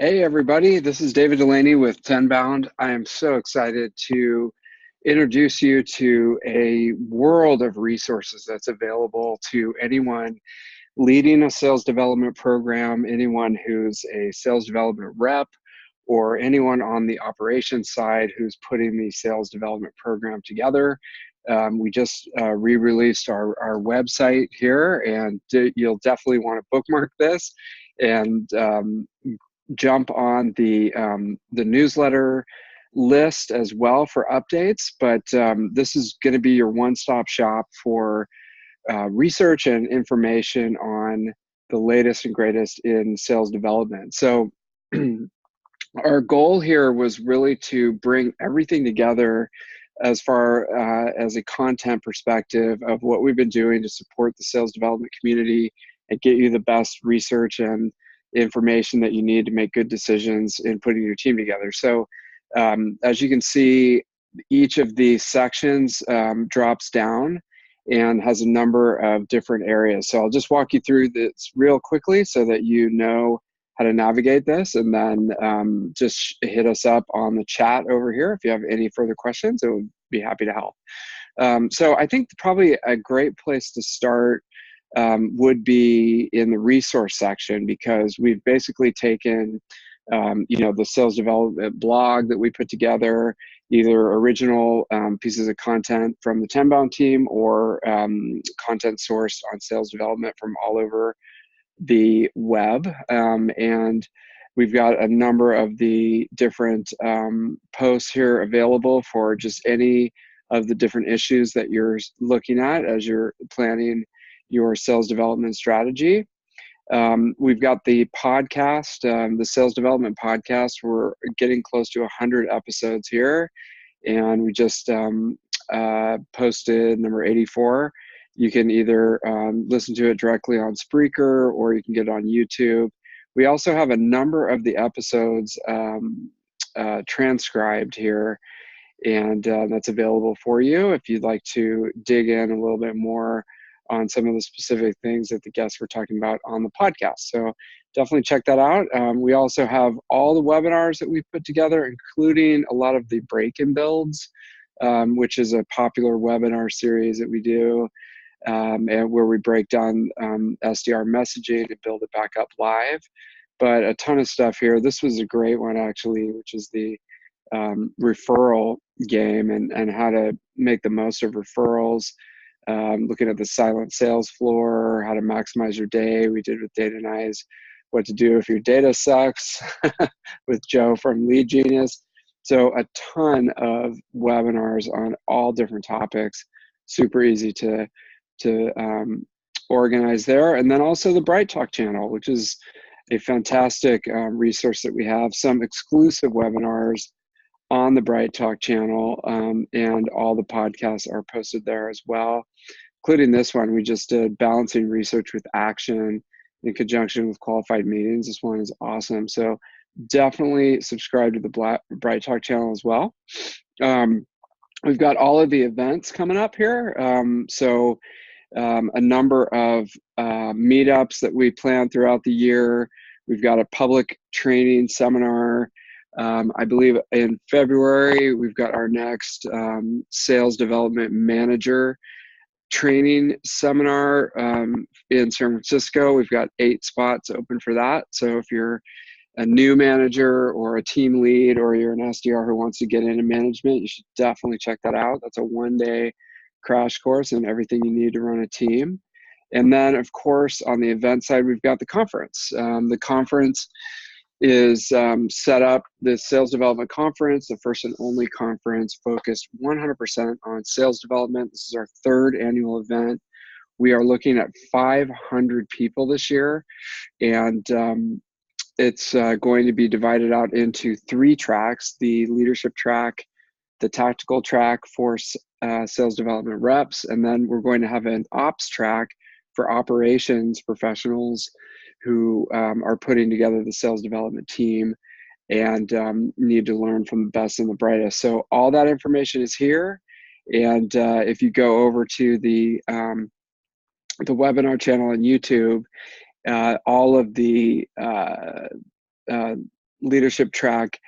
Hey everybody, this is David Delaney with Tenbound. I am so excited to introduce you to a world of resources that's available to anyone leading a sales development program, anyone who's a sales development rep, or anyone on the operations side who's putting the sales development program together. We just re-released our website here, and you'll definitely want to bookmark this and jump on the newsletter list as well for updates. But this is going to be your one-stop shop for research and information on the latest and greatest in sales development. So our goal here was really to bring everything together as far as a content perspective of what we've been doing to support the sales development community and get you the best research and information that you need to make good decisions in putting your team together. So as you can see, each of these sections drops down and has a number of different areas. So I'll just walk you through this real quickly so that you know how to navigate this, and then just hit us up on the chat over here if you have any further questions. I would be happy to help. So I think probably a great place to start would be in the resource section, because we've basically taken the sales development blog that we put together, either original pieces of content from the Tenbound team or content sourced on sales development from all over the web. And we've got a number of the different posts here available for just any of the different issues that you're looking at as you're planning your sales development strategy. We've got the podcast, the sales development podcast. We're getting close to 100 episodes here, and we just posted number 84. You can either listen to it directly on Spreaker, or you can get it on YouTube. We also have a number of the episodes transcribed here, and that's available for you if you'd like to dig in a little bit more on some of the specific things that the guests were talking about on the podcast. So definitely check that out. We also have all the webinars that we've put together, including a lot of the break-in builds, which is a popular webinar series that we do, and where we break down SDR messaging and build it back up live. But a ton of stuff here. This was a great one, actually, which is the referral game and how to make the most of referrals. Looking at the silent sales floor, how to maximize your day. We did with Data Nyes, what to do if your data sucks with Joe from Lead Genius. So a ton of webinars on all different topics, super easy to organize there. And then also the Bright Talk channel, which is a fantastic resource that we have, some exclusive webinars on the Bright Talk channel, and all the podcasts are posted there as well, including this one. We just did Balancing Research with Action in conjunction with qualified meetings. This one is awesome. So definitely subscribe to the Bright Talk channel as well. We've got all of the events coming up here. A number of meetups that we plan throughout the year. We've got a public training seminar. I believe in February, we've got our next sales development manager training seminar in San Francisco. We've got 8 spots open for that. So if you're a new manager or a team lead, or you're an SDR who wants to get into management, you should definitely check that out. That's a 1-day crash course and everything you need to run a team. And then, of course, on the event side, we've got the conference. The conference is set up, the Sales Development Conference, the first and only conference focused 100% on sales development. This is our 3rd annual event. We are looking at 500 people this year, and it's going to be divided out into 3 tracks: the leadership track, the tactical track for sales development reps, and then we're going to have an ops track for operations professionals who are putting together the sales development team and need to learn from the best and the brightest. So all that information is here. And if you go over to the webinar channel on YouTube, all of the leadership track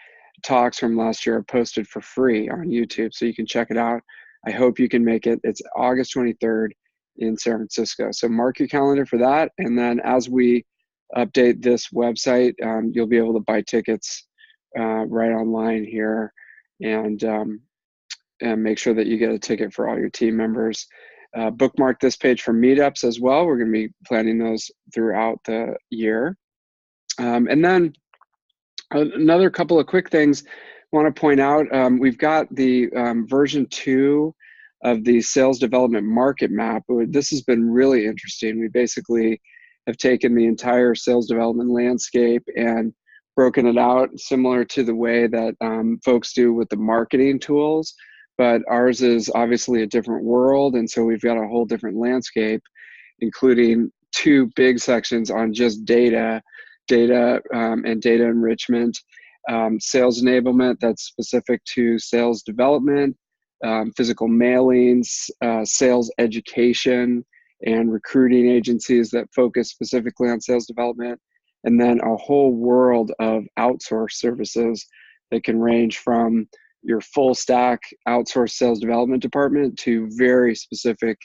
talks from last year are posted for free on YouTube, so you can check it out. I hope you can make it. It's August 23rd in San Francisco. So mark your calendar for that. And then as we update this website, you'll be able to buy tickets right online here, and make sure that you get a ticket for all your team members. Bookmark this page for meetups as well. We're going to be planning those throughout the year. And then another couple of quick things I want to point out. We've got the version 2 of the sales development market map. This has been really interesting. We basically have taken the entire sales development landscape and broken it out similar to the way that folks do with the marketing tools. But ours is obviously a different world, and so we've got a whole different landscape, including 2 big sections on just data and data enrichment, sales enablement that's specific to sales development, physical mailings, sales education, and recruiting agencies that focus specifically on sales development, and then a whole world of outsourced services that can range from your full stack outsourced sales development department to very specific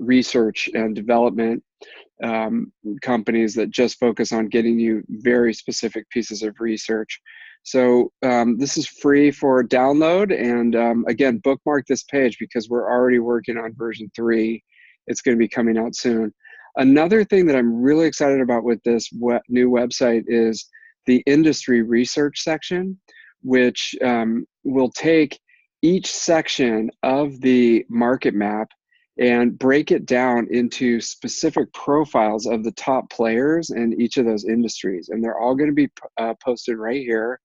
research and development companies that just focus on getting you very specific pieces of research. So this is free for download, and again, bookmark this page because we're already working on version 3. It's going to be coming out soon. Another thing that I'm really excited about with this new website is the industry research section, which will take each section of the market map and break it down into specific profiles of the top players in each of those industries. And they're all going to be posted right here.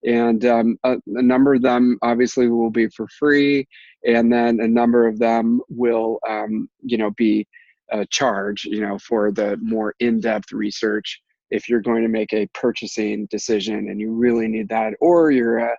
And a number of them obviously will be for free. And then a number of them will, be charged, for the more in-depth research if you're going to make a purchasing decision and you really need that, or you're a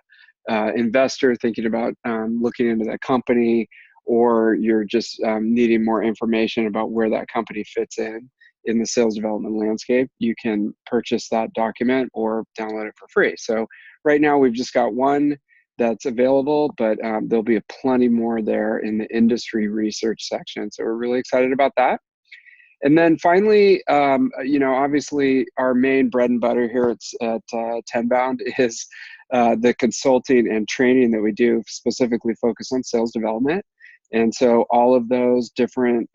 investor thinking about looking into that company, or you're just needing more information about where that company fits in the sales development landscape, you can purchase that document or download it for free. So right now we've just got one that's available, but there'll be plenty more there in the industry research section. So we're really excited about that. And then finally, obviously our main bread and butter here at Tenbound is the consulting and training that we do, specifically focused on sales development. And so all of those different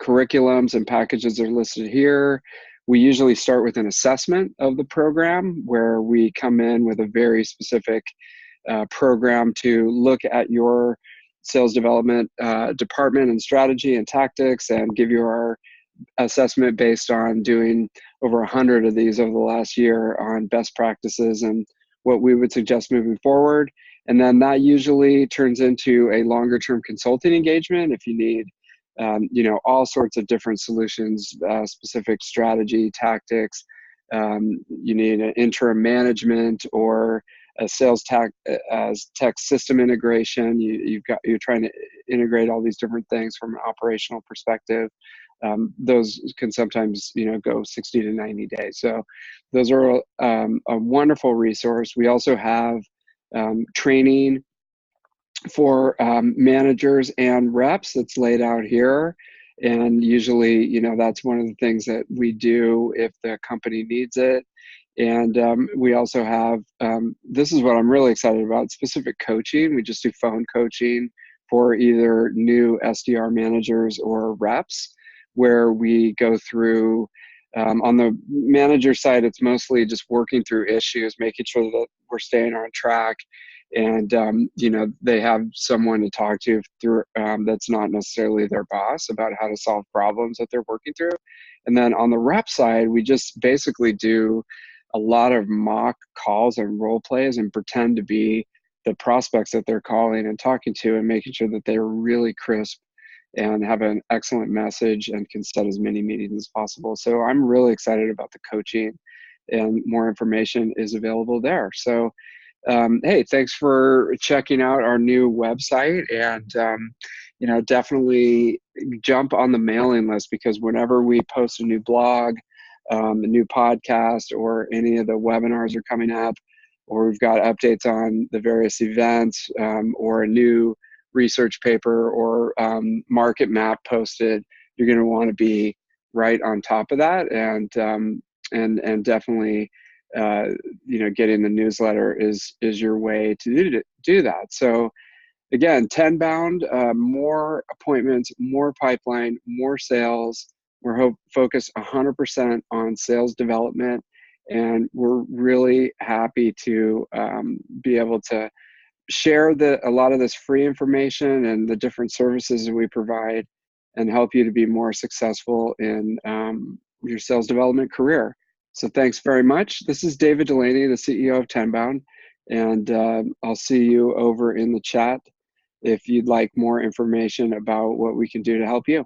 curriculums and packages are listed here. We usually start with an assessment of the program where we come in with a very specific program to look at your sales development department and strategy and tactics, and give you our assessment based on doing over 100 of these over the last year on best practices and what we would suggest moving forward. And then that usually turns into a longer term consulting engagement if you need all sorts of different solutions, specific strategy, tactics. You need an interim management or a sales tech system integration. You're trying to integrate all these different things from an operational perspective. Those can sometimes go 60 to 90 days. So those are a wonderful resource. We also have training for managers and reps that's laid out here. And usually, that's one of the things that we do if the company needs it. And we also have, this is what I'm really excited about, specific coaching. We just do phone coaching for either new SDR managers or reps, where we go through, on the manager side, it's mostly just working through issues, making sure that we're staying on track. And, they have someone to talk to through that's not necessarily their boss about how to solve problems that they're working through. And then on the rep side, we just basically do a lot of mock calls and role plays and pretend to be the prospects that they're calling and talking to, and making sure that they're really crisp and have an excellent message and can set as many meetings as possible. So I'm really excited about the coaching, and more information is available there. So hey, thanks for checking out our new website, and definitely jump on the mailing list, because whenever we post a new blog, a new podcast, or any of the webinars are coming up, or we've got updates on the various events, or a new research paper or market map posted, you're going to want to be right on top of that, and definitely getting the newsletter is your way to do that. So again, Tenbound, more appointments, more pipeline, more sales. We're focused 100% on sales development, and we're really happy to be able to share a lot of this free information and the different services that we provide, and help you to be more successful in your sales development career. So thanks very much. This is David Delaney, the CEO of Tenbound, and I'll see you over in the chat if you'd like more information about what we can do to help you.